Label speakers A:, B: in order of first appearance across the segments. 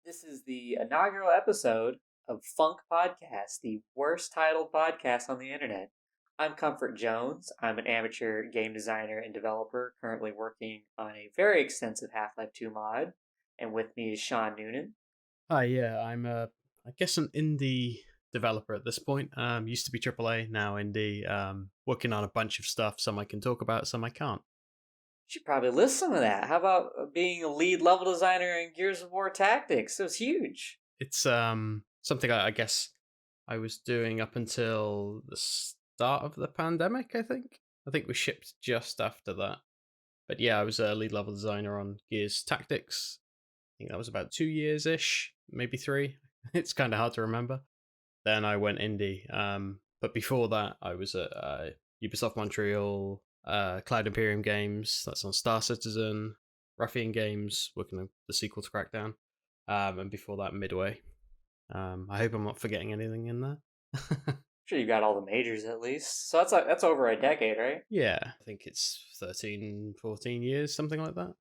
A: This is the inaugural episode of Funk Podcast, the worst titled podcast on the internet. I'm Comfort Jones. I'm an amateur game designer and developer currently working on a very extensive Half-Life 2 mod. And with me is Sean Noonan.
B: Hi, yeah, I'm I guess an indie developer at this point. Used to be AAA, now indie. Working on a bunch of stuff. Some I can talk about, some I can't.
A: You should probably list some of that. How about being a lead level designer in Gears of War Tactics? It was huge.
B: It's something I guess I was doing up until the start of the pandemic. I think we shipped just after that. But yeah, I was a lead level designer on Gears Tactics. I think that was about 2 years ish, maybe three. It's kind of hard to remember. Then I went indie. But before that, I was at Ubisoft Montreal, Cloud Imperium Games. That's on Star Citizen, Ruffian Games, working on the sequel to Crackdown. And before that, Midway. I hope I'm not forgetting anything in there.
A: Sure, you got all the majors at least. So that's over a decade, right?
B: Yeah, I think it's 13, 14 years, something like that.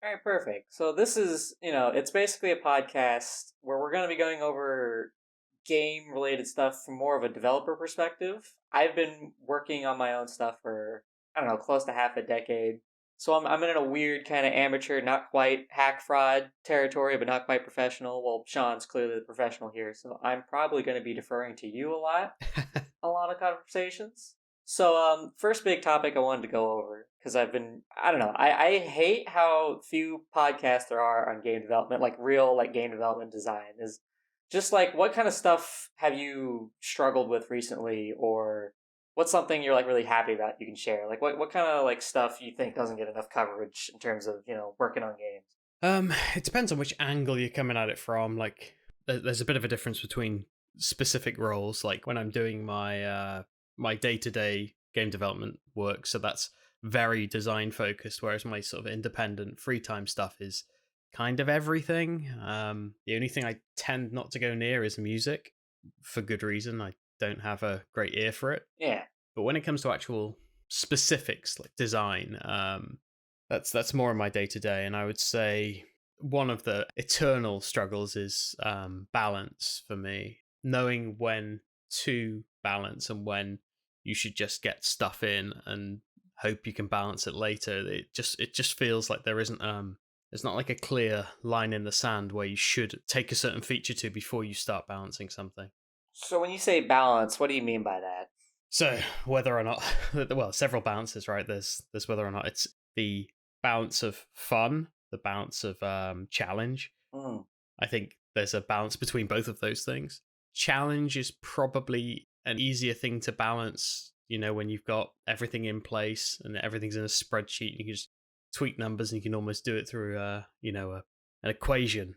A: All right, perfect. So this is, it's basically a podcast where we're going to be going over game related stuff from more of a developer perspective. I've been working on my own stuff for, I don't know, close to half a decade. So I'm in a weird kind of amateur, not quite hack fraud territory, but not quite professional. Well, Sean's clearly the professional here, so I'm probably going to be deferring to you a lot of conversations. So, first big topic I wanted to go over because I don't know, I hate how few podcasts there are on game development, like real like game development design. Is just like what kind of stuff have you struggled with recently, or what's something you're like really happy about you can share? Like what kind of like stuff you think doesn't get enough coverage in terms of working on games?
B: It depends on which angle you're coming at it from. Like, there's a bit of a difference between specific roles. Like when I'm doing my day-to-day game development work, so that's very design focused. Whereas my sort of independent free time stuff is kind of everything. The only thing I tend not to go near is music, for good reason. I don't have a great ear for it.
A: Yeah.
B: But when it comes to actual specifics like design, that's more in my day to day, and I would say one of the eternal struggles is balance for me. Knowing when to balance and when you should just get stuff in and hope you can balance it later. It just feels like there isn't there's not like a clear line in the sand where you should take a certain feature to before you start balancing something.
A: So when you say balance, what do you mean by that?
B: So whether or not, well, several balances, right? There's whether or not it's the balance of fun, the balance of challenge.
A: Mm.
B: I think there's a balance between both of those things. Challenge is probably an easier thing to balance, when you've got everything in place and everything's in a spreadsheet. You can just tweak numbers and you can almost do it through, an equation.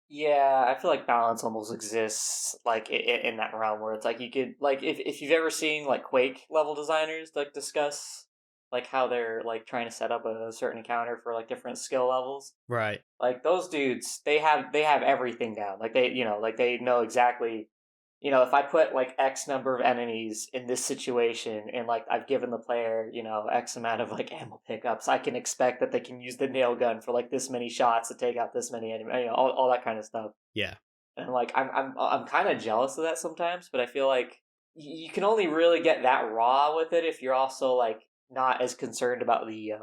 A: Yeah, I feel like balance almost exists like in that realm where it's like you could like if you've ever seen like Quake level designers like discuss like how they're like trying to set up a certain encounter for like different skill levels.
B: Right.
A: Like those dudes, they have everything down. Like like they know exactly, if I put like X number of enemies in this situation and like I've given the player, X amount of like ammo pickups, I can expect that they can use the nail gun for like this many shots to take out this many enemies, all that kind of stuff.
B: Yeah.
A: And like I'm kind of jealous of that sometimes, but I feel like you can only really get that raw with it if you're also like not as concerned about the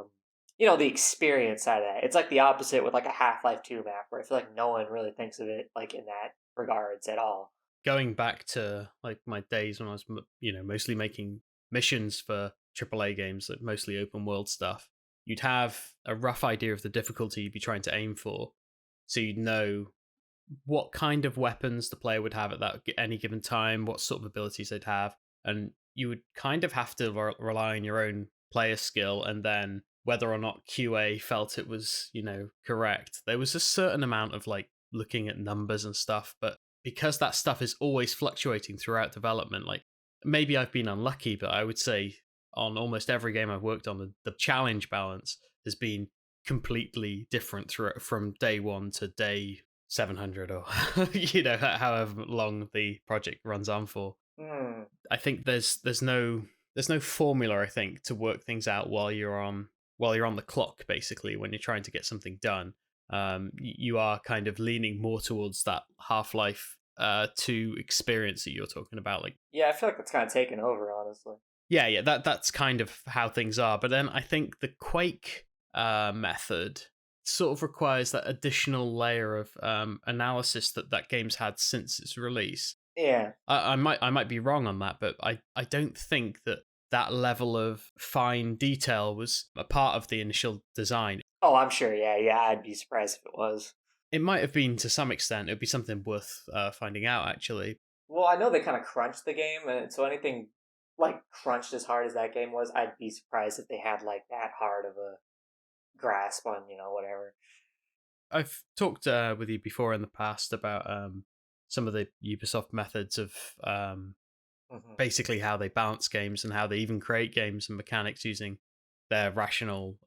A: experience side of that. It's like the opposite with like a Half-Life 2 map where I feel like no one really thinks of it like in that regards at all.
B: Going back to like my days when I was, mostly making missions for AAA games, like mostly open world stuff, you'd have a rough idea of the difficulty you'd be trying to aim for. So you'd know what kind of weapons the player would have at that any given time, what sort of abilities they'd have, and you would kind of have to rely on your own player skill, and then whether or not QA felt it was, correct. There was a certain amount of like looking at numbers and stuff, but because that stuff is always fluctuating throughout development, like maybe I've been unlucky, but I would say on almost every game I've worked on, the challenge balance has been completely different from day one to day 700 or however long the project runs on for.
A: Hmm.
B: I think there's no formula, I think, to work things out while you're on the clock, basically, when you're trying to get something done. You are kind of leaning more towards that Half-Life 2 experience that you're talking about. Like,
A: Yeah, I feel like that's kind of taken over, honestly.
B: yeah, that's kind of how things are. But then I think the Quake method sort of requires that additional layer of analysis that game's had since its release.
A: Yeah.
B: I might be wrong on that, but I don't think that level of fine detail was a part of the initial design.
A: Oh, I'm sure. Yeah, yeah. I'd be surprised if it was.
B: It might have been to some extent. It would be something worth finding out, actually.
A: Well, I know they kind of crunched the game, and so anything like crunched as hard as that game was, I'd be surprised if they had like that hard of a grasp on whatever.
B: I've talked with you before in the past about some of the Ubisoft methods of
A: Hmm.
B: basically how they balance games and how they even create games and mechanics using their rational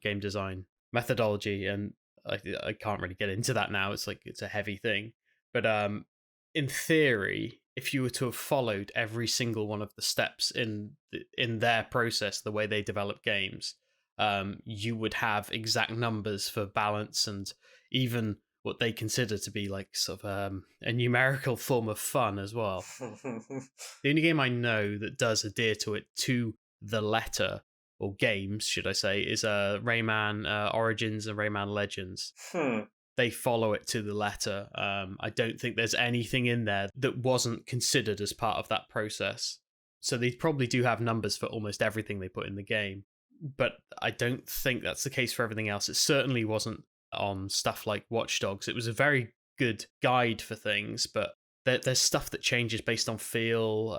B: game design methodology. And I can't really get into that now. It's like it's a heavy thing, but in theory, if you were to have followed every single one of the steps in their process, the way they develop games, you would have exact numbers for balance and even what they consider to be like sort of a numerical form of fun as well. The only game I know that does adhere to it to the letter, or games, should I say, is Rayman Origins and Rayman Legends.
A: Hmm.
B: They follow it to the letter. I don't think there's anything in there that wasn't considered as part of that process. So they probably do have numbers for almost everything they put in the game. But I don't think that's the case for everything else. It certainly wasn't on stuff like Watch Dogs. It was a very good guide for things, but there's stuff that changes based on feel.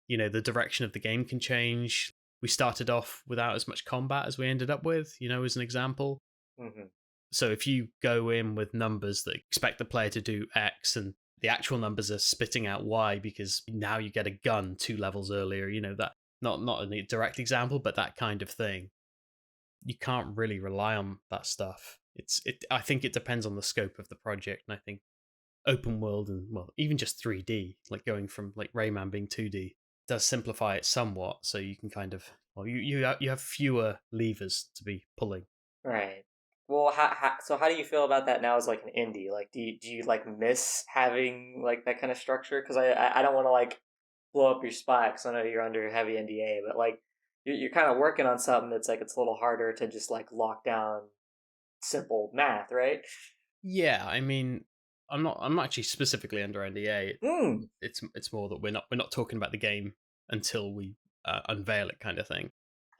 B: The direction of the game can change. We started off without as much combat as we ended up with, as an example.
A: Hmm.
B: So if you go in with numbers that expect the player to do X and the actual numbers are spitting out Y because now you get a gun 2 levels earlier, that not a direct example, but that kind of thing. You can't really rely on that stuff. I think it depends on the scope of the project, and I think open world and well, even just 3D, like going from like Rayman being 2D, does simplify it somewhat. So you can kind of you have fewer levers to be pulling.
A: Right. Well, so how do you feel about that now as like an indie? Like, do you like miss having like that kind of structure? Because I don't want to like blow up your spot because I know you're under heavy NDA, but like you're kind of working on something that's like it's a little harder to just like lock down simple math, right?
B: Yeah, I mean, I'm not actually specifically under NDA.
A: Hmm.
B: It's more that we're not talking about the game until we unveil it, kind of thing.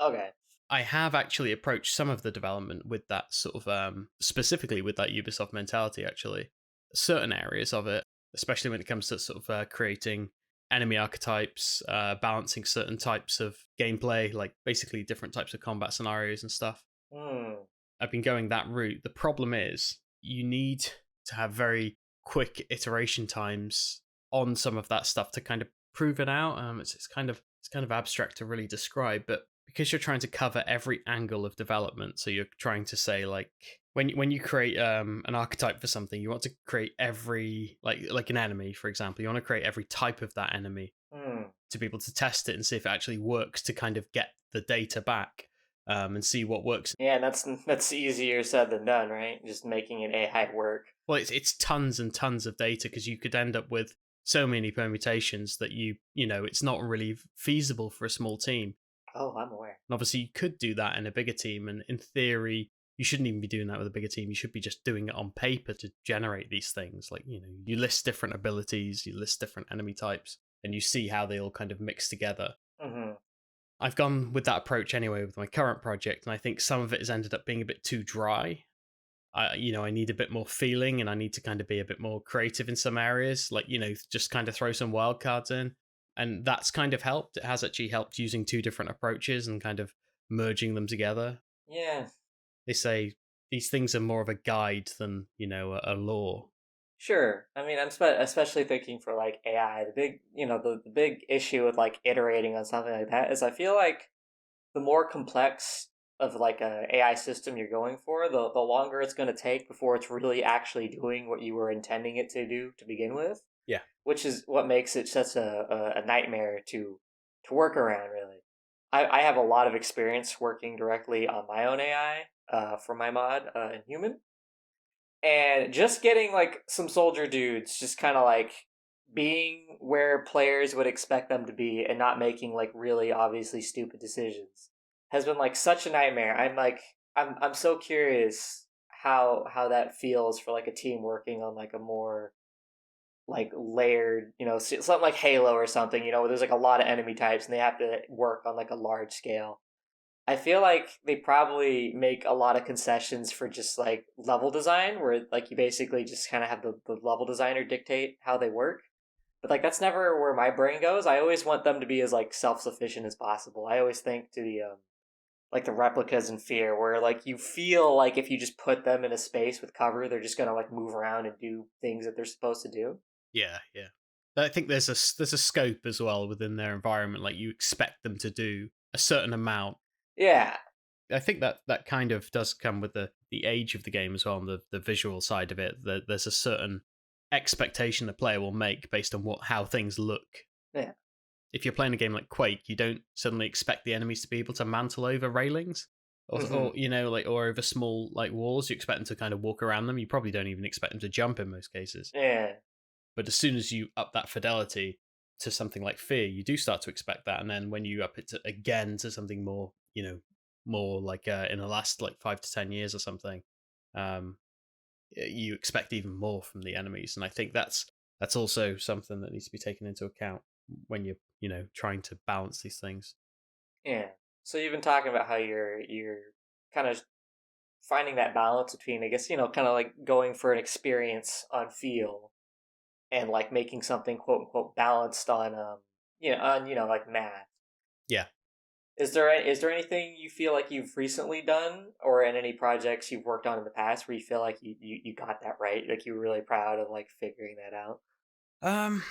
A: Okay.
B: I have actually approached some of the development with that sort of specifically with that Ubisoft mentality. Actually, certain areas of it, especially when it comes to sort of creating enemy archetypes, balancing certain types of gameplay, like basically different types of combat scenarios and stuff.
A: Hmm.
B: I've been going that route. The problem is you need to have very quick iteration times on some of that stuff to kind of prove it out. It's kind of abstract to really describe, but because you're trying to cover every angle of development, so you're trying to say like when you create an archetype for something, you want to create every like an enemy, for example. You want to create every type of that enemy
A: Hmm.
B: to be able to test it and see if it actually works to kind of get the data back and see what works.
A: Yeah, and that's easier said than done, right? Just making an AI work.
B: Well, it's tons and tons of data because you could end up with so many permutations that it's not really feasible for a small team.
A: Oh, I'm aware.
B: And obviously, you could do that in a bigger team, and in theory, you shouldn't even be doing that with a bigger team. You should be just doing it on paper to generate these things. Like you list different abilities, you list different enemy types, and you see how they all kind of mix together.
A: Hmm.
B: I've gone with that approach anyway with my current project, and I think some of it has ended up being a bit too dry. I need a bit more feeling, and I need to kind of be a bit more creative in some areas, like just kind of throw some wild cards in, and that's kind of helped. It has actually helped using two different approaches and kind of merging them together.
A: Yeah.
B: They say these things are more of a guide than a law.
A: Sure. I mean, especially thinking for like AI, the big, the big issue with like iterating on something like that is I feel like the more complex of like a AI system you're going for, the longer it's going to take before it's really actually doing what you were intending it to do to begin with,
B: Yeah.
A: which is what makes it such a nightmare to work around. Really, I have a lot of experience working directly on my own AI for my mod in Human, and just getting like some soldier dudes just kind of like being where players would expect them to be and not making like really obviously stupid decisions has been like such a nightmare. I'm so curious how that feels for like a team working on like a more like layered, something like Halo or something, where there's like a lot of enemy types and they have to work on like a large scale. I feel like they probably make a lot of concessions for just like level design, where like you basically just kind of have the level designer dictate how they work. But like that's never where my brain goes. I always want them to be as like self sufficient as possible. I always think to the like the replicas in f.e.a.r, where like you feel like if you just put them in a space with cover, they're just gonna like move around and do things that they're supposed to do.
B: Yeah, yeah. I think there's a scope as well within their environment. Like you expect them to do a certain amount.
A: Yeah.
B: I think that kind of does come with the age of the game as well, and the visual side of it. There's a certain expectation the player will make based on how things look.
A: Yeah.
B: If you're playing a game like Quake, you don't suddenly expect the enemies to be able to mantle over railings, or
A: Mm-hmm.
B: like or over small like walls. You expect them to kind of walk around them. You probably don't even expect them to jump in most cases.
A: Yeah.
B: But as soon as you up that fidelity to something like f.e.a.r, you do start to expect that. And then when you up it again to something more, more like in the last like 5 to 10 years or something, um, you expect even more from the enemies. And I think that's also something that needs to be taken into account when you're trying to balance these things.
A: Yeah. So you've been talking about how you're kind of finding that balance between, I guess, kind of like going for an experience on feel and like making something quote unquote balanced on like math.
B: Yeah.
A: Is there anything you feel like you've recently done or in any projects you've worked on in the past where you feel like you got that right? Like you were really proud of like figuring that out?
B: Um,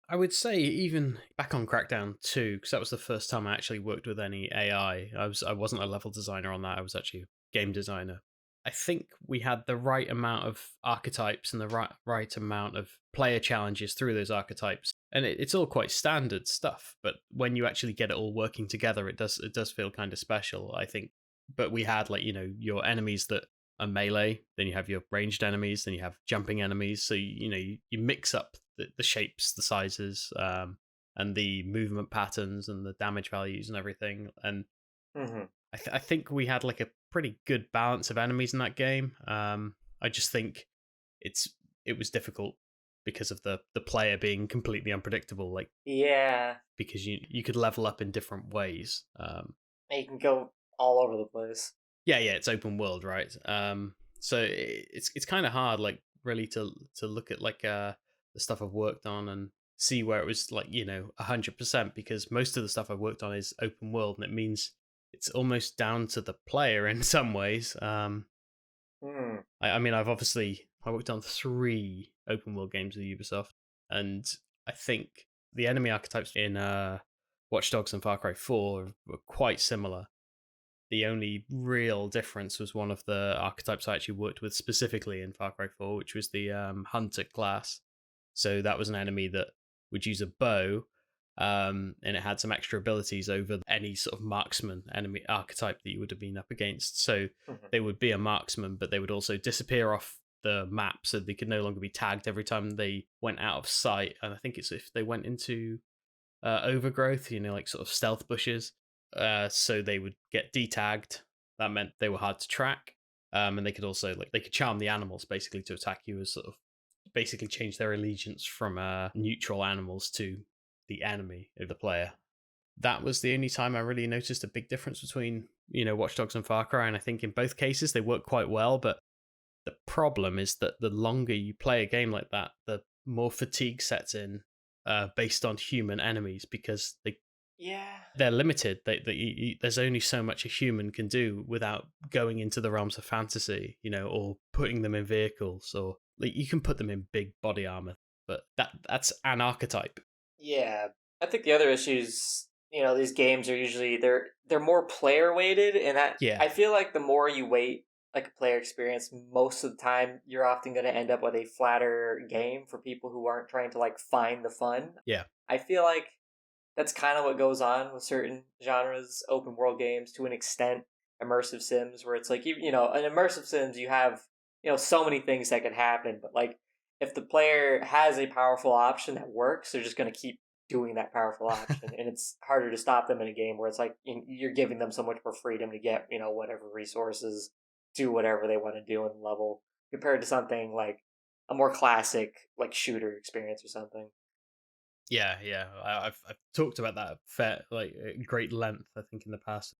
B: I would say even back on Crackdown 2, because that was the first time I actually worked with any AI. I wasn't a level designer on that. I was actually a game designer. I think we had the right amount of archetypes and the right amount of player challenges through those archetypes, and it's all quite standard stuff. But when you actually get it all working together, it does feel kind of special, I think. But we had like your enemies that are melee, then you have your ranged enemies, then you have jumping enemies. So you mix up the shapes, the sizes, and the movement patterns and the damage values and everything. And
A: Mm-hmm.
B: I think we had like a pretty good balance of enemies in that game. I just think it's it was difficult because of the player being completely unpredictable. Like
A: Yeah.
B: because you could level up in different ways.
A: You can go all over the place.
B: Yeah, it's open world, right? So it's kind of hard, like really to look at like the stuff I've worked on and see where it was like 100%, because most of the stuff I've worked on is open world, and it means it's almost down to the player in some ways.
A: Hmm.
B: I mean, I worked on 3 open world games with Ubisoft, and I think the enemy archetypes in Watch Dogs and Far Cry 4 were quite similar. The only real difference was one of the archetypes I actually worked with specifically in Far Cry 4, which was the Hunter class. So that was an enemy that would use a bow, and it had some extra abilities over any sort of marksman enemy archetype that you would have been up against. So
A: Mm-hmm.
B: they would be a marksman, but they would also disappear off the map, so they could no longer be tagged every time they went out of sight. And I think it's if they went into overgrowth, like sort of stealth bushes. So they would get detagged. That meant they were hard to track. And they could also they could charm the animals basically to attack you, as sort of basically change their allegiance from neutral animals to the enemy of the player. That was the only time I really noticed a big difference between Watch Dogs and Far Cry, and I think in both cases they work quite well. But the problem is that the longer you play a game like that, the more fatigue sets in, based on human enemies, because
A: Yeah.
B: they're limited. There's only so much a human can do without going into the realms of fantasy, or putting them in vehicles, or like you can put them in big body armor, but that's an archetype.
A: Yeah. I think the other issues, these games are usually they're more player weighted, and that
B: Yeah,
A: I feel like the more you weight like a player experience, most of the time you're often going to end up with a flatter game for people who aren't trying to like find the fun.
B: yeah,
A: I feel like that's kind of what goes on with certain genres, open world games to an extent, immersive sims, where it's like an immersive sims you have so many things that could happen. But like, if the player has a powerful option that works, they're just going to keep doing that powerful option, and it's harder to stop them in a game where it's like you're giving them so much more freedom to get whatever resources, do whatever they want to do in the level, compared to something like a more classic like shooter experience or something.
B: Yeah, yeah. I've talked about that fair like at great length. I think in the past,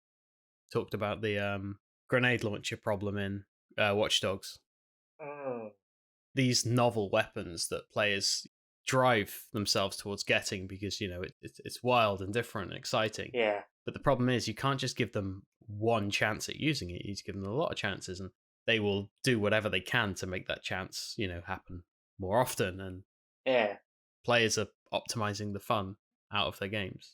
B: talked about the grenade launcher problem in Watch Dogs.
A: Mm,
B: These novel weapons that players drive themselves towards getting because it's wild and different and exciting.
A: yeah,
B: But the problem is you can't just give them one chance at using it. You need to give them a lot of chances, and they will do whatever they can to make that chance happen more often. And
A: yeah,
B: players are optimizing the fun out of their games.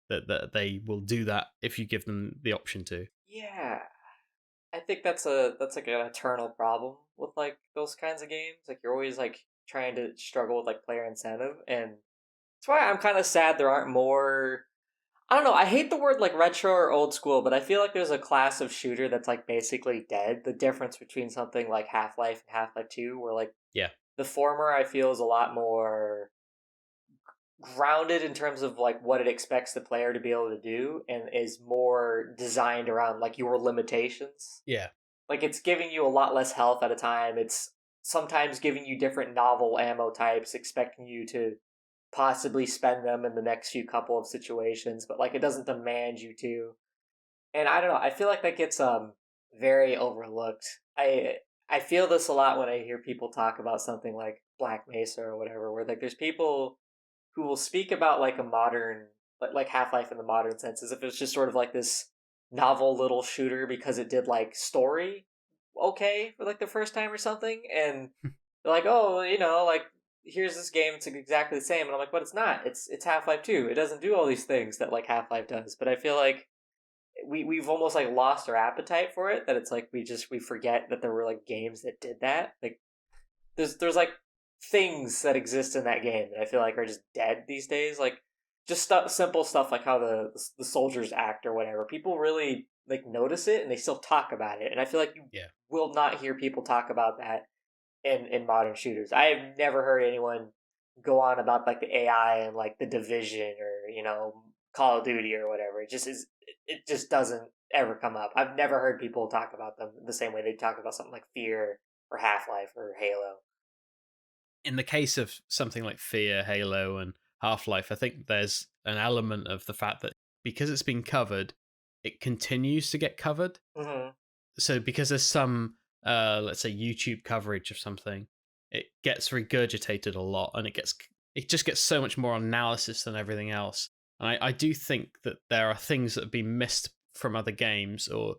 B: That they will do that if you give them the option to.
A: yeah. I think that's like an eternal problem with like those kinds of games. Like you're always like trying to struggle with like player incentive, and that's why I'm kind of sad there aren't more. I don't know. I hate the word like retro or old school, but I feel like there's a class of shooter that's like basically dead. The difference between something like Half Life and Half Life Two, where like
B: Yeah,
A: the former I feel is a lot more grounded in terms of like what it expects the player to be able to do, and is more designed around like your limitations.
B: yeah,
A: Like it's giving you a lot less health at a time. It's sometimes giving you different novel ammo types, expecting you to possibly spend them in the next few couple of situations, but like it doesn't demand you to. And I don't know, I feel like that gets very overlooked. I feel this a lot when I hear people talk about something like Black Mesa or whatever, where like there's people who will speak about like a modern like Half-Life in the modern sense as if it's just sort of like this novel little shooter because it did like story okay for like the first time or something, and they're like, oh, like here's this game, it's exactly the same, and I'm like, but it's not. It's Half-Life 2. It doesn't do all these things that like Half-Life does. But I feel like we've almost like lost our appetite for it, that it's like we forget that there were like games that did that. Like there's like things that exist in that game that I feel like are just dead these days. Like just simple stuff like how the soldiers act or whatever. People really like notice it and they still talk about it. And I feel like you
B: yeah.
A: will not hear people talk about that in modern shooters. I have never heard anyone go on about like the AI and like the Division or Call of Duty or whatever. It just is. It just doesn't ever come up. I've never heard people talk about them the same way they talk about something like Fear or Half Life or Halo.
B: In the case of something like Fear, Halo, and Half Life, I think there's an element of the fact that because it's been covered, it continues to get covered.
A: Mm-hmm.
B: So because there's some, let's say, YouTube coverage of something, it gets regurgitated a lot, and it just gets so much more analysis than everything else. And I do think that there are things that have been missed from other games, or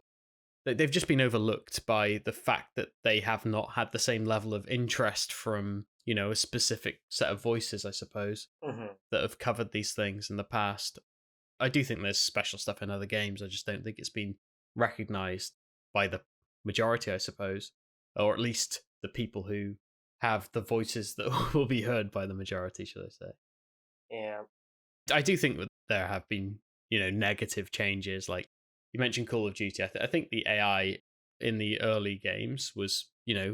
B: they've just been overlooked by the fact that they have not had the same level of interest from a specific set of voices, I suppose,
A: Mm-hmm.
B: that have covered these things in the past. I do think there's special stuff in other games. I just don't think it's been recognized by the majority, I suppose, or at least the people who have the voices that will be heard by the majority, should I say.
A: Yeah.
B: I do think that there have been, negative changes. Like you mentioned Call of Duty. I think the AI in the early games was,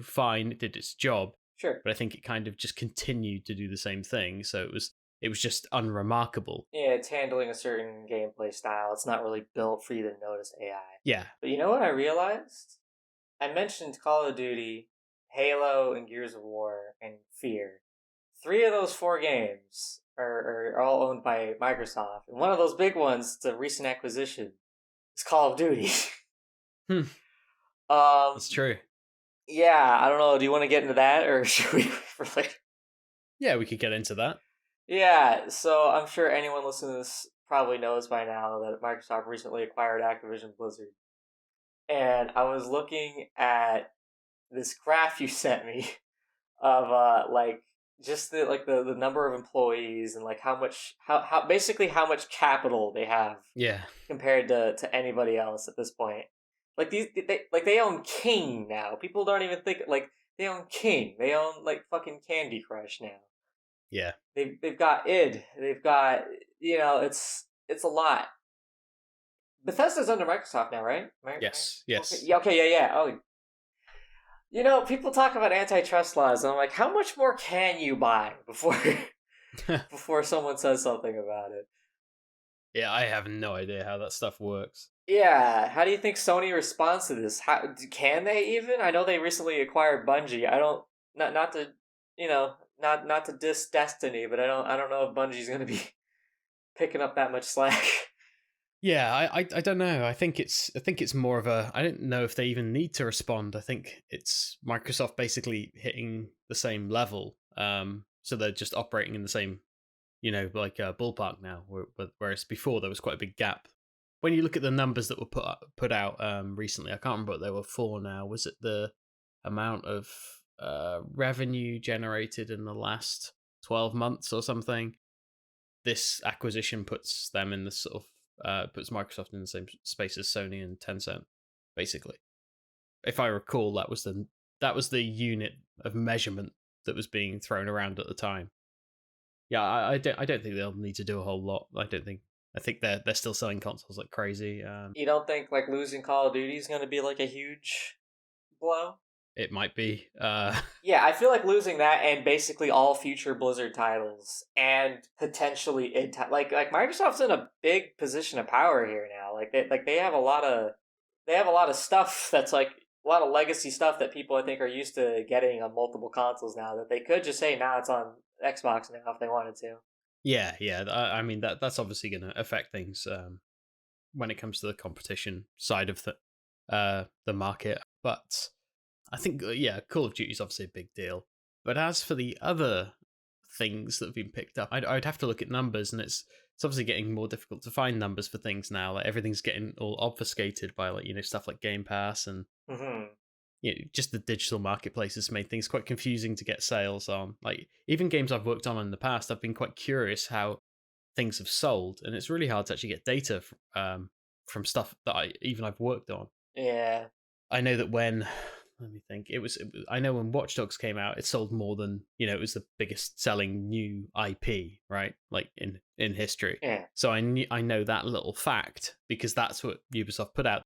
B: fine. It did its job,
A: Sure.
B: but I think it kind of just continued to do the same thing. So it was just unremarkable.
A: Yeah, it's handling a certain gameplay style. It's not really built for you to notice AI.
B: Yeah.
A: But you know what I realized? I mentioned Call of Duty, Halo, and Gears of War, and Fear. Three of those four games are all owned by Microsoft. And one of those big ones, it's a recent acquisition, is Call of Duty.
B: Hmm.
A: um,
B: That's true.
A: yeah, I don't know. Do you want to get into that, or should we wait for later?
B: Yeah, we could get into that.
A: Yeah, so I'm sure anyone listening to this probably knows by now that Microsoft recently acquired Activision Blizzard. And I was looking at this graph you sent me of like just the number of employees and like how basically how much capital they have
B: Yeah.
A: compared to anybody else at this point. Like they own King now. People don't even think like they own King. They own like fucking Candy Crush now.
B: Yeah.
A: They've got id. They've got it's a lot. Bethesda's under Microsoft now, right?
B: Yes.
A: Okay.
B: Yes.
A: Yeah. Okay. Yeah. Yeah. Oh, People talk about antitrust laws, and I'm like, how much more can you buy before before someone says something about it?
B: Yeah, I have no idea how that stuff works.
A: Yeah, how do you think Sony responds to this? Can they even? I know they recently acquired Bungie. I don't not to not to diss Destiny, but I don't know if Bungie's gonna be picking up that much slack.
B: Yeah, I don't know. I think it's more of a I don't know if they even need to respond. I think it's Microsoft basically hitting the same level. So they're just operating in the same, like ballpark now. Whereas before there was quite a big gap. When you look at the numbers that were put out recently, I can't remember what they were for now. Was it the amount of revenue generated in the last 12 months or something? This acquisition puts them in the sort of puts Microsoft in the same space as Sony and Tencent, basically. If I recall, that was the unit of measurement that was being thrown around at the time. Yeah, I don't think they'll need to do a whole lot. I think they're still selling consoles like crazy.
A: You don't think like losing Call of Duty is gonna be like a huge blow?
B: It might be.
A: Yeah, I feel like losing that and basically all future Blizzard titles and potentially like Microsoft's in a big position of power here now. They have a lot of stuff that's like a lot of legacy stuff that people I think are used to getting on multiple consoles now that they could just say now it's on Xbox now if they wanted to.
B: Yeah. I mean that's obviously going to affect things when it comes to the competition side of the market. But I think, yeah, Call of Duty is obviously a big deal. But as for the other things that have been picked up, I'd have to look at numbers, and it's obviously getting more difficult to find numbers for things now. Like everything's getting all obfuscated by stuff like Game Pass and
A: Mm-hmm.
B: just the digital marketplace has made things quite confusing to get sales on. Like even games I've worked on in the past, I've been quite curious how things have sold, and it's really hard to actually get data from stuff that I've worked on.
A: Yeah.
B: I know that when let me think, I know when Watch Dogs came out, it sold more than it was the biggest selling new IP, right? Like in history.
A: Yeah.
B: So I know that little fact because that's what Ubisoft put out.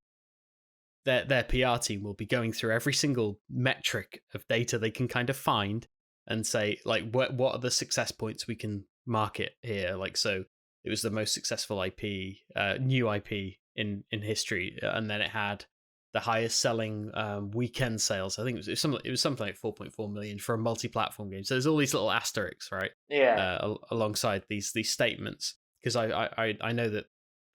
B: Their PR team will be going through every single metric of data they can kind of find and say like what are the success points we can market here. Like so, it was the most successful IP, new IP in history, and then it had the highest selling weekend sales. I think it was something like 4.4 million for a multi-platform game. So there's all these little asterisks, right,
A: Yeah.
B: alongside these statements. Because I know that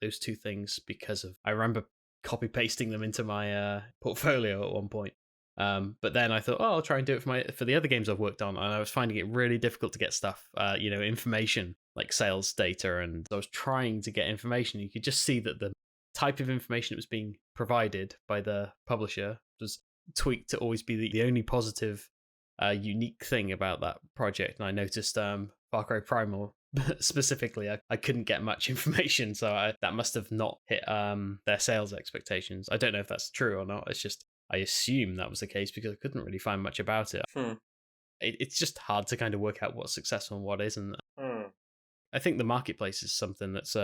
B: those two things because of I remember copy pasting them into my portfolio at one point. But then I thought, I'll try and do it for the other games I've worked on, and I was finding it really difficult to get stuff, information like sales data, and I was trying to get information. You could just see that the type of information that was being provided by the publisher was tweaked to always be the only positive, unique thing about that project. And I noticed Far Cry Primal specifically, I couldn't get much information, so that must have not hit their sales expectations. I don't know if that's true or not. It's just I assume that was the case because I couldn't really find much about it.
A: Hmm.
B: It's just hard to kind of work out what's successful and what isn't.
A: Hmm.
B: I think the marketplace is something that's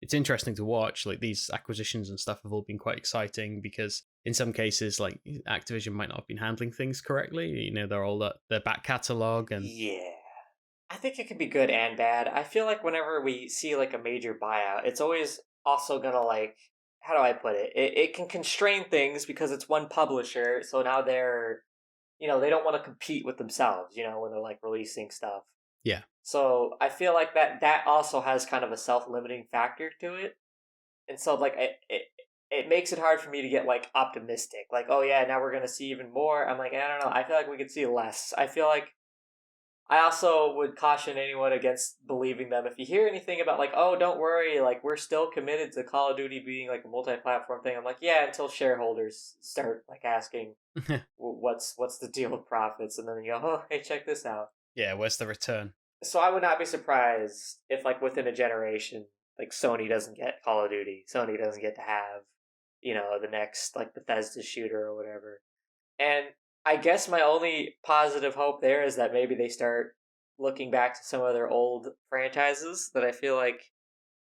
B: it's interesting to watch. Like these acquisitions and stuff have all been quite exciting because in some cases, like Activision might not have been handling things correctly. They're all their back catalog and
A: Yeah. I think it can be good and bad. I feel like whenever we see like a major buyout, it's always also gonna like how do I put it? It can constrain things because it's one publisher, so now they're they don't want to compete with themselves, when they're like releasing stuff.
B: yeah,
A: So I feel like that also has kind of a self limiting factor to it. And so like it makes it hard for me to get like optimistic. Like, oh yeah, now we're gonna see even more. I'm like, I don't know. I feel like we could see less. I feel like I also would caution anyone against believing them. If you hear anything about like, oh, don't worry, like we're still committed to Call of Duty being like a multi-platform thing, I'm like, yeah, until shareholders start like asking what's the deal with profits, and then you go, oh, hey, check this out.
B: yeah. Where's the return?
A: So I would not be surprised if like within a generation, like Sony doesn't get Call of Duty, Sony doesn't get to have, the next like Bethesda shooter or whatever. And I guess my only positive hope there is that maybe they start looking back to some of their old franchises that I feel like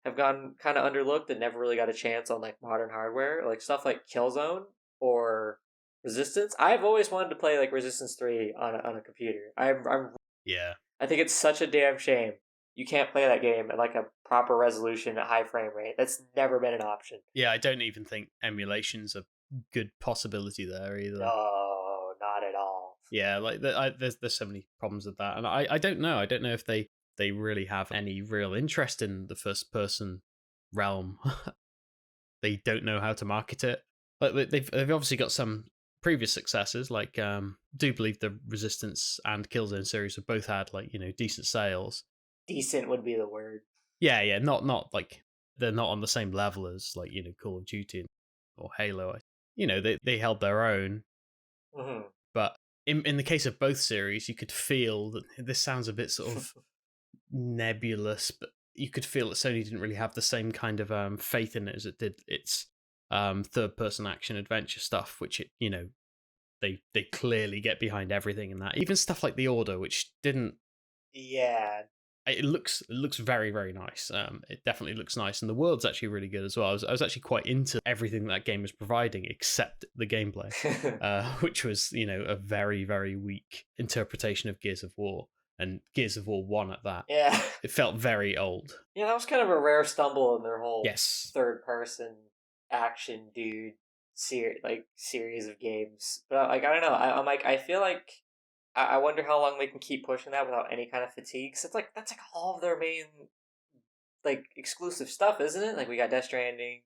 A: have gone kind of underlooked and never really got a chance on like modern hardware, like stuff like Killzone or Resistance. I've always wanted to play like Resistance 3 on a computer.
B: Yeah.
A: I think it's such a damn shame you can't play that game at like a proper resolution at high frame rate. That's never been an option.
B: Yeah, I don't even think emulation's a good possibility there either.
A: No, not at all.
B: Yeah, like there's so many problems with that, and I don't know. I don't know if they really have any real interest in the first person realm. They don't know how to market it. Like they've obviously got some previous successes. Like do believe the Resistance and Killzone series have both had like decent sales.
A: Decent would be the word.
B: Yeah, not like they're not on the same level as like Call of Duty or Halo. They held their own,
A: Mm-hmm.
B: but in the case of both series, you could feel that this sounds a bit sort of nebulous, but you could feel that Sony didn't really have the same kind of faith in it as it did its third-person action adventure stuff, which they clearly get behind everything in that. Even stuff like The Order, which didn't.
A: Yeah.
B: It looks very, very nice. It definitely looks nice, and the world's actually really good as well. I was actually quite into everything that game was providing, except the gameplay, which was a very, very weak interpretation of Gears of War, and Gears of War 1 at that.
A: Yeah.
B: It felt very old.
A: Yeah, that was kind of a rare stumble in their whole
B: third
A: person action dude series of games. But like I don't know, I feel like I wonder how long they can keep pushing that without any kind of fatigue. Cause that's like all of their main like exclusive stuff, isn't it? Like we got Death Stranding,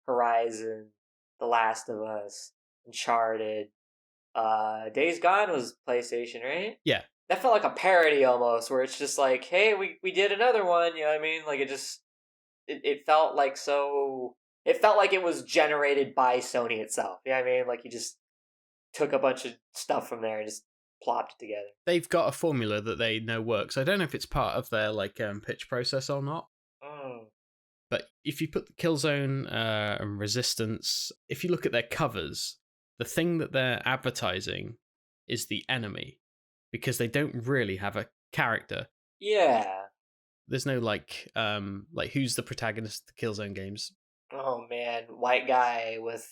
A: Horizon, The Last of Us, Uncharted. Days Gone was PlayStation, right?
B: Yeah.
A: That felt like a parody almost, where it's just like, hey, we did another one. You know what I mean? Like it felt like so. It felt like it was generated by Sony itself. You know what I mean? Like you just took a bunch of stuff from there and just plopped it together.
B: They've got a formula that they know works. I don't know if it's part of their pitch process or not. But if you put the Killzone and Resistance, if you look at their covers, the thing that they're advertising is the enemy, because they don't really have a character.
A: Yeah.
B: There's no like who's the protagonist of the Killzone games?
A: Oh man, white guy with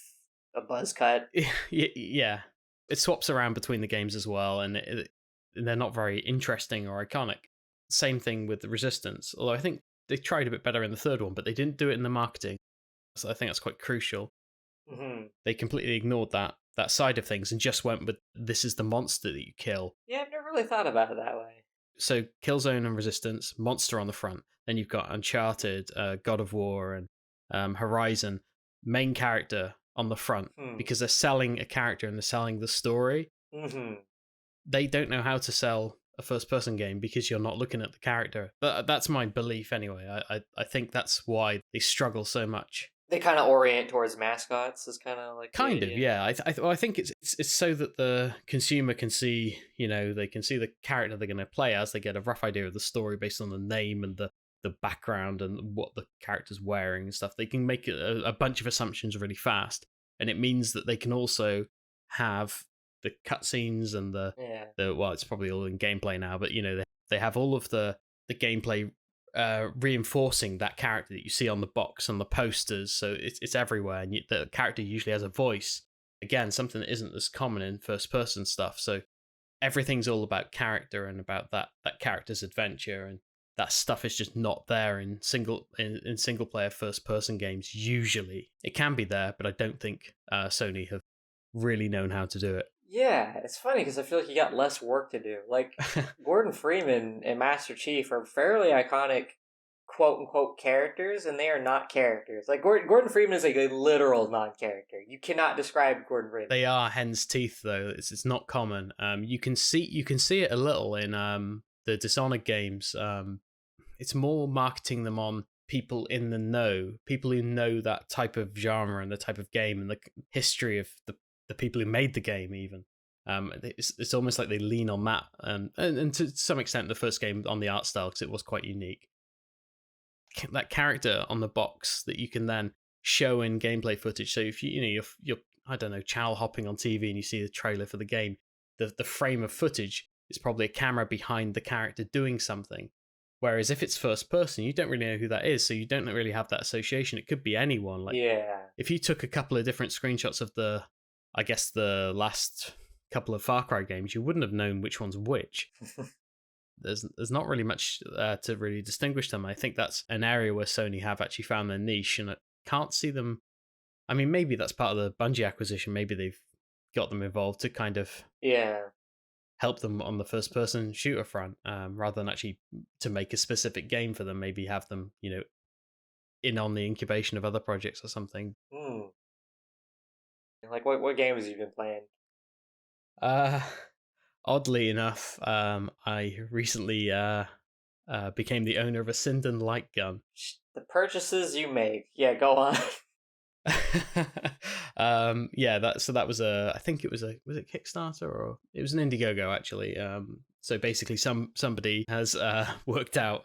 A: a buzz cut.
B: Yeah. It swaps around between the games as well, and they're not very interesting or iconic. Same thing with the Resistance, although I think they tried a bit better in the third one, but they didn't do it in the marketing. So I think that's quite crucial.
A: Mm-hmm.
B: They completely ignored that side of things and just went with, this is the monster that you kill.
A: Yeah, I've never really thought about it that way.
B: So Killzone and Resistance, monster on the front. Then you've got Uncharted, God of War, and Horizon, main character on the front, because they're selling a character and they're selling the story.
A: Mm-hmm.
B: They don't know how to sell a first-person game because you're not looking at the character. But that's my belief anyway. I think that's why they struggle so much.
A: They kind of orient towards mascots, is kind of like
B: kind of, yeah. I think it's so that the consumer can see, they can see the character they're going to play as. They get a rough idea of the story based on the name and the background and what the character's wearing and stuff. They can make a bunch of assumptions really fast, and it means that they can also have the cutscenes and the well, it's probably all in gameplay now, but they have all of the gameplay reinforcing that character that you see on the box and the posters, so it's everywhere, and the character usually has a voice. Again, something that isn't as common in first person stuff. So everything's all about character and about that character's adventure, and that stuff is just not there in single player first person games. Usually it can be there, but I don't think Sony have really known how to do it.
A: Yeah, it's funny because I feel like you got less work to do. Like Gordon Freeman and Master Chief are fairly iconic quote unquote characters, and they are not characters. Like Gordon Freeman is like a literal non-character. You cannot describe Gordon Freeman.
B: They are hen's teeth though. It's not common. You can see it a little in the Dishonored games. It's more marketing them on people in the know, people who know that type of genre and the type of game and the history of the people who made the game even. It's almost like they lean on that, and to some extent the first game on the art style, because it was quite unique. That character on the box that you can then show in gameplay footage. So if you're I don't know, channel hopping on TV and you see the trailer for the game, the frame of footage is probably a camera behind the character doing something. Whereas if it's first person, you don't really know who that is, so you don't really have that association. It could be anyone. Like,
A: yeah,
B: if you took a couple of different screenshots of the I guess the last couple of Far Cry games, you wouldn't have known which one's which. There's not really much to really distinguish them. I think that's an area where Sony have actually found their niche, and I can't see them. I mean, maybe that's part of the Bungie acquisition. Maybe they've got them involved to kind of
A: Yeah.
B: help them on the first person shooter front, rather than actually to make a specific game for them. Maybe have them, in on the incubation of other projects or something.
A: Hmm. Like what games have you been playing?
B: Uh, Oddly enough, I recently became the owner of a Sinden Lightgun.
A: The purchases you make. Yeah, go on.
B: Yeah, that was I think it was it Kickstarter, or it was an Indiegogo actually. So basically somebody has worked out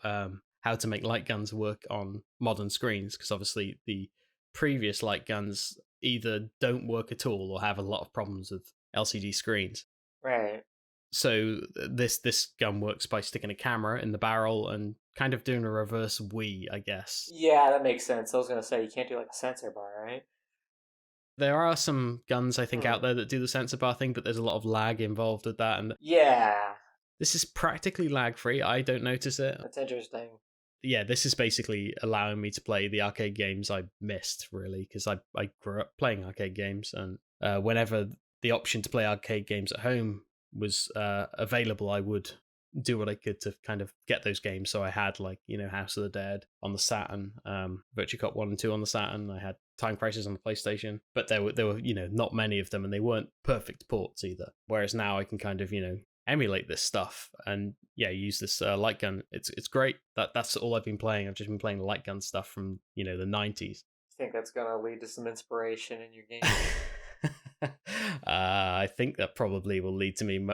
B: how to make light guns work on modern screens, because obviously the previous light guns either don't work at all or have a lot of problems with LCD screens.
A: Right.
B: So this gun works by sticking a camera in the barrel and kind of doing a reverse Wii, I guess.
A: Yeah, that makes sense. I was gonna say you can't do like a sensor bar, right?
B: There are some guns I think
A: Hmm.
B: out there that do the sensor bar thing, but there's a lot of lag involved with that, and
A: Yeah,
B: this is practically lag free. I don't notice it.
A: that's interesting.
B: Yeah, this is basically allowing me to play the arcade games I missed, really, because I grew up playing arcade games, and whenever the option to play arcade games at home was available, I would do what I could to kind of get those games. So I had, like, House of the Dead on the Saturn, Virtua Cop 1 and 2 on the Saturn. I had Time Crisis on the PlayStation, but there were not many of them, and they weren't perfect ports either. Whereas now I can kind of emulate this stuff and use this light gun. It's great. That's all I've been playing. I've just been playing light gun stuff from the 90s.
A: I think that's gonna lead to some inspiration in your game.
B: I think that probably will lead to me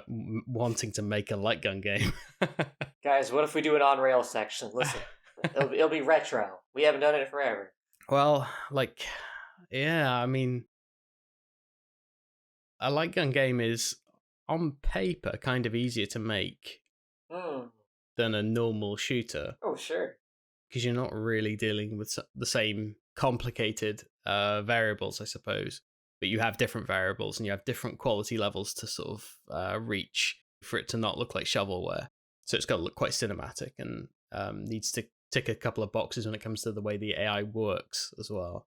B: wanting to make a light gun game.
A: Guys, what if we do an on rail section? Listen, it'll be retro. We haven't done it forever.
B: Well, yeah, I mean, a light gun game is on paper kind of easier to make
A: Hmm.
B: than a normal shooter,
A: Oh, sure.
B: because you're not really dealing with the same complicated variables, I suppose. But you have different variables and you have different quality levels to sort of reach for it to not look like shovelware. So it's got to look quite cinematic, and needs to tick a couple of boxes when it comes to the way the AI works as well.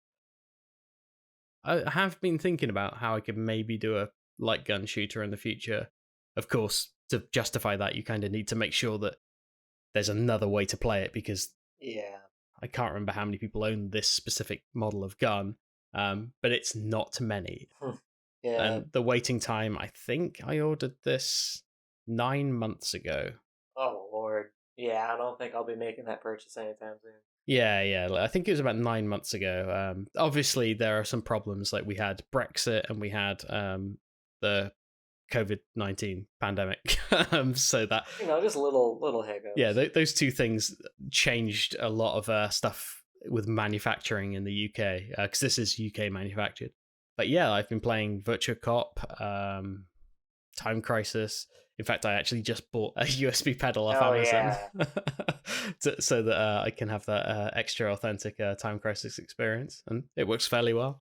B: I have been thinking about how I could maybe do a light gun shooter in the future. Of course, to justify that, you kind of need to make sure that there's another way to play it, because
A: Yeah.
B: I can't remember how many people own this specific model of gun, but it's not many.
A: Yeah.
B: And the waiting time, I think I ordered this 9 months ago.
A: Oh Lord. Yeah, I don't think I'll be making that purchase anytime soon.
B: Yeah. I think it was about 9 months ago. Obviously, there are some problems. Like, we had Brexit and we had the COVID-19 pandemic. So that,
A: Just little hiccups.
B: yeah, those two things changed a lot of stuff with manufacturing in the UK, because this is UK manufactured. But yeah, I've been playing Virtua Cop, Time Crisis. In fact, I actually just bought a USB pedal off Amazon, so that I can have that extra authentic Time Crisis experience, and it works fairly well.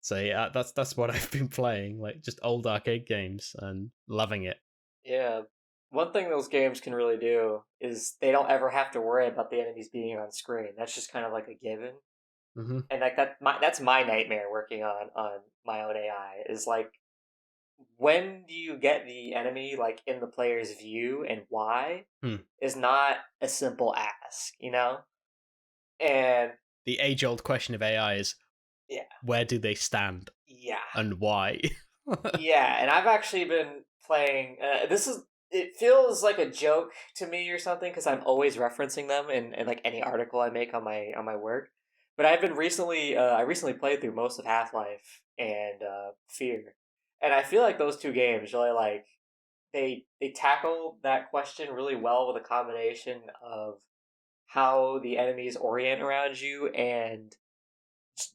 B: So yeah, that's what I've been playing, like just old arcade games, and loving it.
A: Yeah. One thing those games can really do is they don't ever have to worry about the enemies being on screen. That's just kind of like a given.
B: Mm-hmm.
A: And like that's my nightmare working on my own AI is like, when do you get the enemy like in the player's view and why is not a simple ask. And
B: The age-old question of AI is,
A: yeah,
B: where do they stand
A: yeah,
B: and why?
A: yeah. And I've actually been playing. It feels like a joke to me or something because I'm always referencing them in like any article I make on my work. But I've been recently. I recently played through most of Half Life and Fear, and I feel like those two games really like they tackle that question really well with a combination of how the enemies orient around you and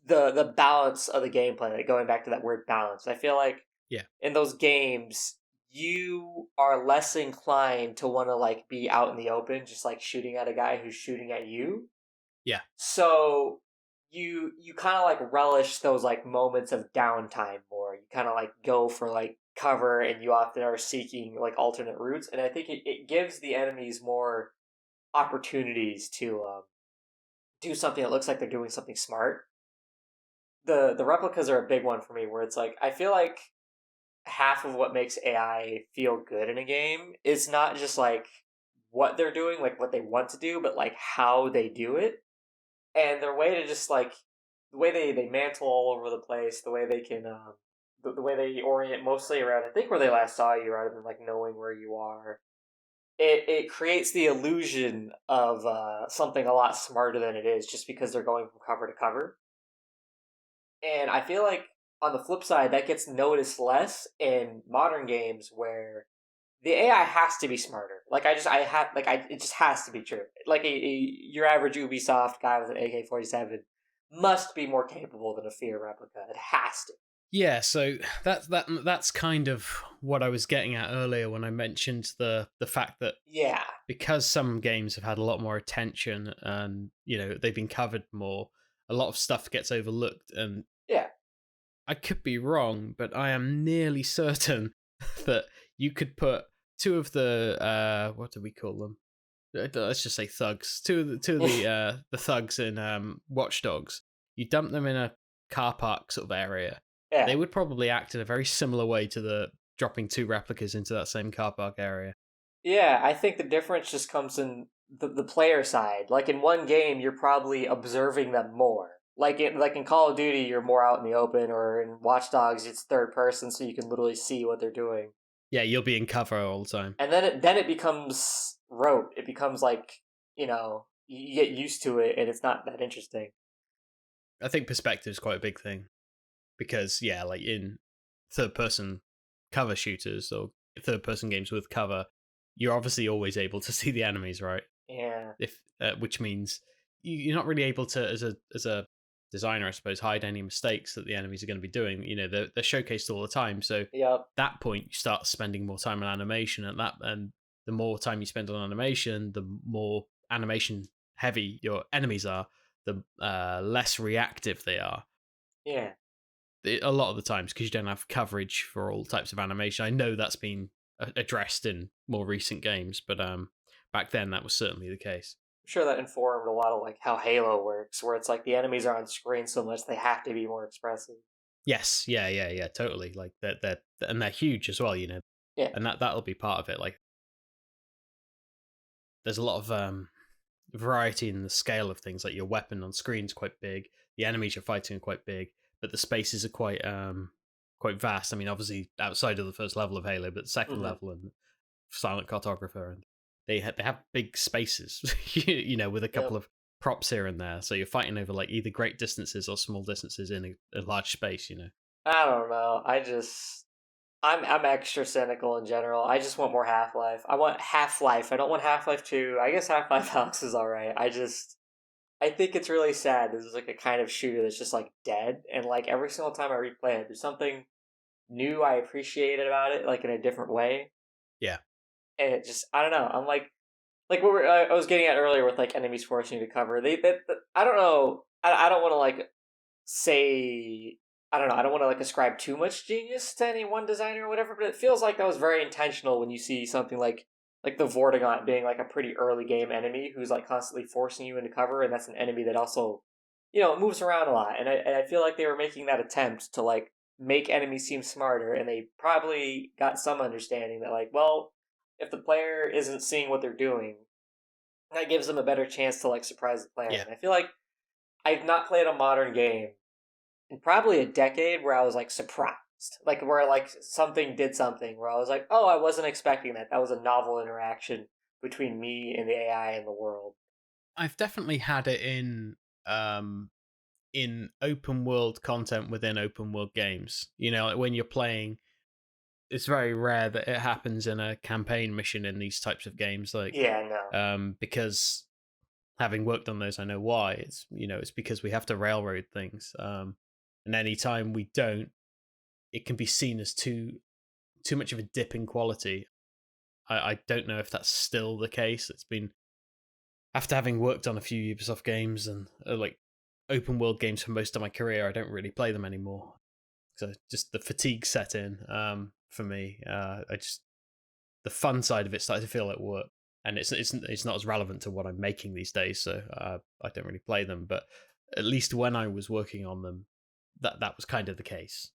A: the balance of the gameplay. Like going back to that word balance, I feel like
B: Yeah.
A: in those games you are less inclined to want to like be out in the open, just like shooting at a guy who's shooting at you.
B: Yeah.
A: So you kind of like relish those like moments of downtime more. You kind of like go for like cover, and you often are seeking like alternate routes, and I think it gives the enemies more opportunities to do something that looks like they're doing something smart. The replicas are a big one for me, where it's like I feel like half of what makes AI feel good in a game is not just like what they're doing, like what they want to do, but like how they do it, and their way to just like the way they mantle all over the place, the way they can the way they orient mostly around I think where they last saw you rather than like knowing where you are. It creates the illusion of something a lot smarter than it is just because they're going from cover to cover. And I feel like on the flip side, that gets noticed less in modern games where the AI has to be smarter. Like it just has to be true. Like your average Ubisoft guy with an AK-47 must be more capable than a f.e.a.r replica. It has to.
B: Yeah, so that's kind of what I was getting at earlier when I mentioned the fact that
A: Yeah,
B: because some games have had a lot more attention and they've been covered more, a lot of stuff gets overlooked. And
A: yeah,
B: I could be wrong, but I am nearly certain that you could put two of the what do we call them? Let's just say thugs. The thugs in Watch Dogs. You dump them in a car park sort of area. They
A: yeah.
B: would probably act in a very similar way to the dropping two replicas into that same car park area.
A: Yeah, I think the difference just comes in the player side. Like in one game, you're probably observing them more. Like in Call of Duty, you're more out in the open, or in Watch Dogs, it's third person, so you can literally see what they're doing.
B: Yeah, you'll be in cover all the time.
A: And then it becomes rote. It becomes like you get used to it, and it's not that interesting.
B: I think perspective is quite a big thing because yeah, like in third person cover shooters or third person games with cover, you're obviously always able to see the enemies, right?
A: Yeah.
B: If Which means you're not really able to, as a designer, I suppose, hide any mistakes that the enemies are going to be doing. They're showcased all the time. So
A: Yep.
B: that point, you start spending more time on animation, and the more time you spend on animation, the more animation heavy your enemies are, the less reactive they are.
A: Yeah.
B: A lot of the times, because you don't have coverage for all types of animation. I know that's been addressed in more recent games, but back then that was certainly the case.
A: I'm sure that informed a lot of like how Halo works, where it's like the enemies are on screen so much they have to be more expressive.
B: Yes, yeah, totally. Like they're huge as well,
A: Yeah.
B: and that'll be part of it. Like there's a lot of variety in the scale of things. Like your weapon on screen's quite big, the enemies you're fighting are quite big, but the spaces are quite vast. I mean, obviously outside of the first level of Halo, but the second
A: Hmm.
B: level and Silent Cartographer, and they have big spaces, with a couple
A: Yep.
B: of props here and there. So you're fighting over like either great distances or small distances in a large space.
A: I don't know. I'm extra cynical in general. I just want more Half Life. I want Half Life. I don't want Half Life 2. I guess Half Life Alex is alright. I think it's really sad. This is like a kind of shooter that's just like dead, and like every single time I replay it, there's something new I appreciated about it, like in a different way.
B: Yeah.
A: And it just I don't know. I'm like what I was getting at earlier with like enemies forcing you to cover. I don't know. I don't want to like say I don't know. I don't want to like ascribe too much genius to any one designer or whatever, but it feels like that was very intentional when you see something like the Vortigaunt being like a pretty early game enemy who's like constantly forcing you into cover, and that's an enemy that also moves around a lot. And I feel like they were making that attempt to like make enemies seem smarter, and they probably got some understanding that like, well, if the player isn't seeing what they're doing, that gives them a better chance to like surprise the player.
B: Yeah.
A: And I feel like I've not played a modern game in probably a decade where I was like surprised. Like where like something did something where I was like, oh, I wasn't expecting that. That was a novel interaction between me and the AI and the world.
B: I've definitely had it in open world content within open world games. Like when you're playing, it's very rare that it happens in a campaign mission in these types of games. Like,
A: Yeah, no.
B: because having worked on those, I know why. It's because we have to railroad things. And anytime we don't, it can be seen as too much of a dip in quality. I don't know if that's still the case. It's been after having worked on a few Ubisoft games and like open world games for most of my career, I don't really play them anymore. So just the fatigue set in for me. I just the fun side of it started to feel like work, and it's not as relevant to what I'm making these days. So I don't really play them. But at least when I was working on them, that was kind of the case.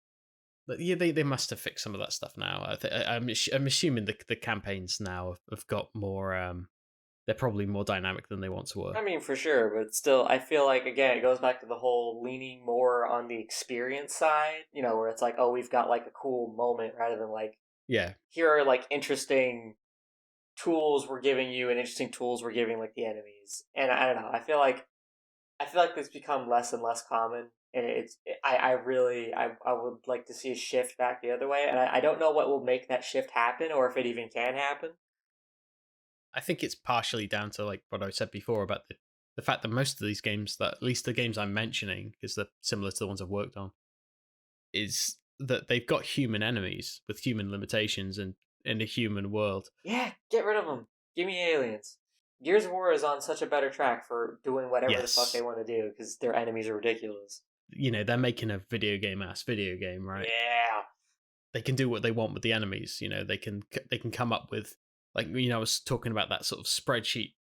B: But yeah, they must have fixed some of that stuff now. I'm assuming the campaigns now have got more. They're probably more dynamic than they once were.
A: I mean, for sure, but still, I feel like, again, it goes back to the whole leaning more on the experience side, where it's like, oh, we've got like a cool moment rather than like,
B: Yeah,
A: here are like interesting tools we're giving you and interesting tools we're giving like the enemies. And I don't know, I feel like this become less and less common. And I would like to see a shift back the other way. And I don't know what will make that shift happen or if it even can happen.
B: I think it's partially down to like what I said before about the fact that most of these games, that at least the games I'm mentioning, because they're similar to the ones I've worked on, is that they've got human enemies with human limitations and in a human world.
A: Yeah, get rid of them. Give me aliens. Gears of War is on such a better track for doing whatever the fuck they
B: Yes,
A: want to do because their enemies are ridiculous.
B: they're making a video game, right?
A: Yeah.
B: They can do what they want with the enemies. They can come up with, like, I was talking about that sort of spreadsheet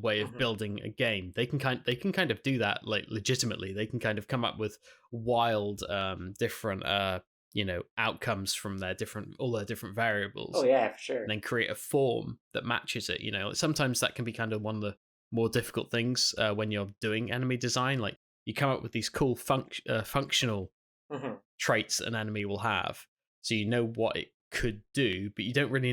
B: way of
A: Hmm.
B: building a game. They can kind of do that like legitimately. They can kind of come up with wild different outcomes from all their different
A: Oh
B: variables,
A: yeah, for
B: and
A: sure.
B: then create a form that matches it. Sometimes that can be kind of one of the more difficult things when you're doing enemy design. Like, you come up with these cool functional
A: Hmm.
B: traits an enemy will have, so you know what it could do, but you don't really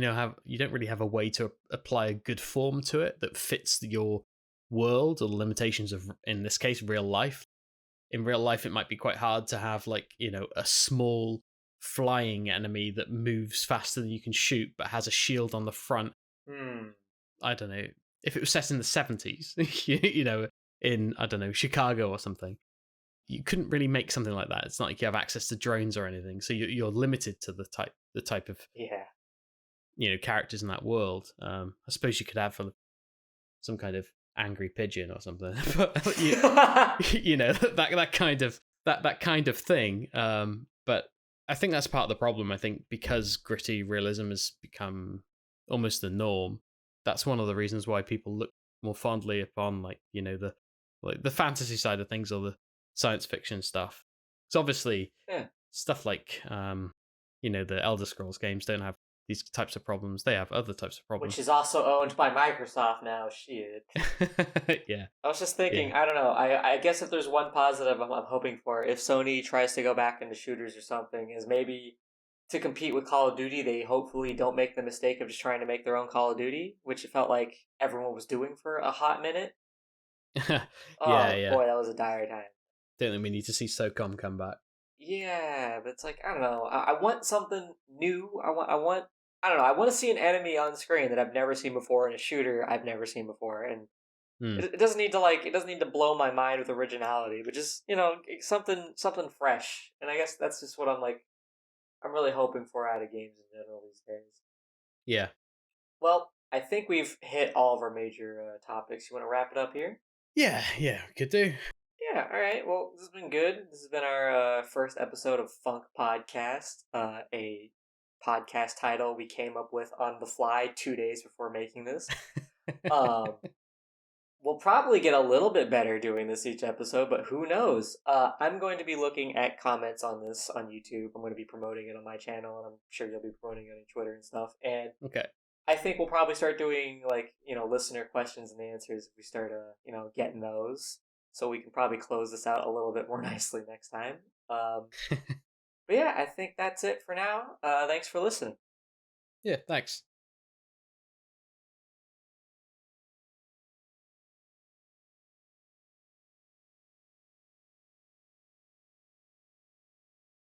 B: have a way to apply a good form to it that fits your world or the limitations of, in this case, real life. In real life, it might be quite hard to have, like, a small flying enemy that moves faster than you can shoot but has a shield on the front.
A: Hmm.
B: I don't know, if it was set in the 70s, in, I don't know, Chicago or something. You couldn't really make something like that. It's not like you have access to drones or anything, so you're limited to the type of
A: Yeah.
B: characters in that world. I suppose you could have some kind of angry pigeon or something, but that kind of thing. But I think that's part of the problem. I think because gritty realism has become almost the norm, that's one of the reasons why people look more fondly upon, like the fantasy side of things or the science fiction stuff. It's obviously
A: Yeah.
B: stuff like the Elder Scrolls games don't have these types of problems. They have other types of
A: Which
B: problems.
A: is also owned by Microsoft now. Shit.
B: Yeah,
A: I was just
B: yeah.
A: thinking, I don't know. I guess if there's one positive I'm hoping for, if Sony tries to go back into shooters or something, is maybe to compete with Call of Duty, they hopefully don't make the mistake of just trying to make their own Call of Duty, which it felt like everyone was doing for a hot minute.
B: Yeah,
A: Oh
B: yeah.
A: boy, that was a dire time.
B: Don't think we need to see SOCOM come back.
A: Yeah, but it's like, I don't know. I want something new. I don't know. I want to see an enemy on screen that I've never seen before in a shooter I've never seen before, and
B: Hmm.
A: it doesn't need to it doesn't need to blow my mind with originality, but just something fresh. And I guess that's just what I'm really hoping for out of games in general these days.
B: Yeah.
A: Well, I think we've hit all of our major topics. You want to wrap it up here?
B: Yeah, yeah, we could do.
A: Yeah. All right. Well, this has been good. This has been our first episode of Funk Podcast, a podcast title we came up with on the fly 2 days before making this. Um, We'll probably get a little bit better doing this each episode, but who knows? I'm going to be looking at comments on this on YouTube. I'm going to be promoting it on my channel, and I'm sure you'll be promoting it on Twitter and stuff. And
B: Okay.
A: I think we'll probably start doing listener questions and answers if we start getting those. So we can probably close this out a little bit more nicely next time. Um, but yeah, I think that's it for now. Thanks for listening.
B: Yeah, thanks.